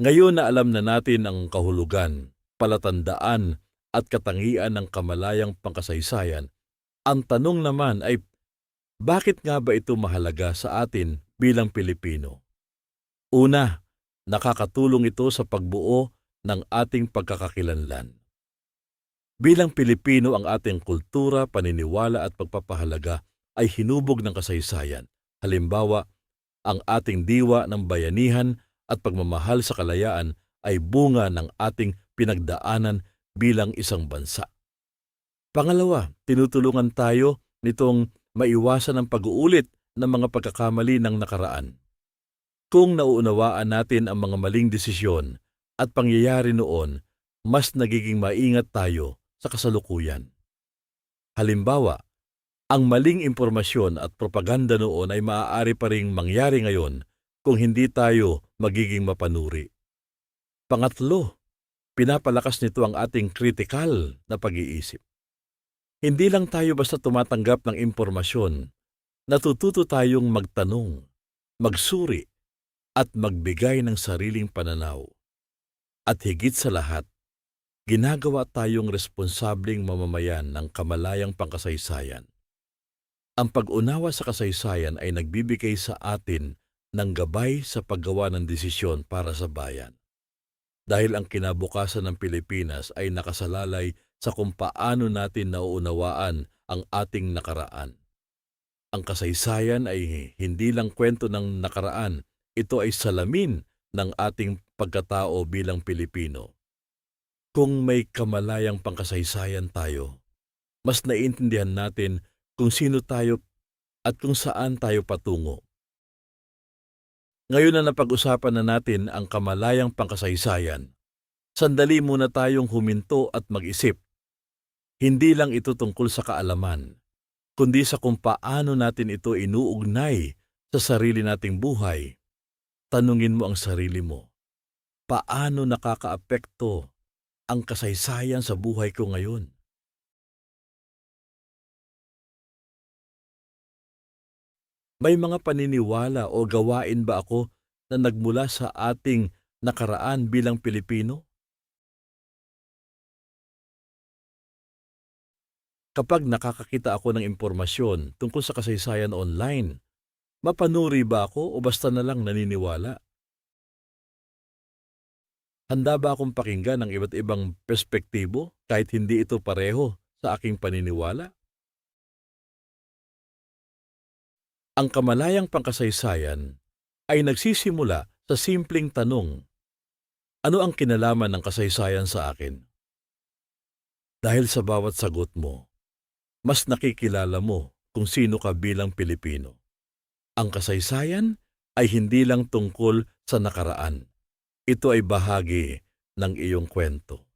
Ngayon na alam na natin ang kahulugan, palatandaan at katangian ng kamalayang pangkasaysayan, ang tanong naman ay bakit nga ba ito mahalaga sa atin bilang Pilipino? Una, nakakatulong ito sa pagbuo ng ating pagkakakilanlan. Bilang Pilipino, ang ating kultura, paniniwala at pagpapahalaga ay hinubog ng kasaysayan. Halimbawa, ang ating diwa ng bayanihan at pagmamahal sa kalayaan ay bunga ng ating pinagdaanan bilang isang bansa. Pangalawa, tinutulungan tayo nitong maiwasan ang pag-uulit ng mga pagkakamali ng nakaraan. Kung nauunawaan natin ang mga maling desisyon at pangyayari noon, mas nagiging maingat tayo sa kasalukuyan. Halimbawa, ang maling impormasyon at propaganda noon ay maaari pa ring mangyari ngayon kung hindi tayo magiging mapanuri. Pangatlo, pinapalakas nito ang ating kritikal na pag-iisip. Hindi lang tayo basta tumatanggap ng impormasyon, natututo tayong magtanong, magsuri, at magbigay ng sariling pananaw. At higit sa lahat, ginagawa tayong responsabling mamamayan ng kamalayang pangkasaysayan. Ang pag-unawa sa kasaysayan ay nagbibigay sa atin ng gabay sa paggawa ng desisyon para sa bayan. Dahil ang kinabukasan ng Pilipinas ay nakasalalay sa kung paano natin nauunawaan ang ating nakaraan. Ang kasaysayan ay hindi lang kwento ng nakaraan, ito ay salamin ng ating pagkatao bilang Pilipino. Kung may kamalayang pangkasaysayan tayo, mas naiintindihan natin kung sino tayo at kung saan tayo patungo. Ngayon na napag-usapan na natin ang kamalayang pangkasaysayan, sandali muna tayong huminto at mag-isip. Hindi lang ito tungkol sa kaalaman, kundi sa kung paano natin ito inuugnay sa sarili nating buhay. Tanungin mo ang sarili mo, paano nakakaapekto ang kasaysayan sa buhay ko ngayon? May mga paniniwala o gawain ba ako na nagmula sa ating nakaraan bilang Pilipino? Kapag nakakakita ako ng impormasyon tungkol sa kasaysayan online, mapanuri ba ako o basta na lang naniniwala? Handa ba akong pakinggan ang iba't ibang perspektibo kahit hindi ito pareho sa aking paniniwala? Ang kamalayang pangkasaysayan ay nagsisimula sa simpleng tanong, ano ang kinalaman ng kasaysayan sa akin? Dahil sa bawat sagot mo, mas nakikilala mo kung sino ka bilang Pilipino. Ang kasaysayan ay hindi lang tungkol sa nakaraan. Ito ay bahagi ng iyong kwento.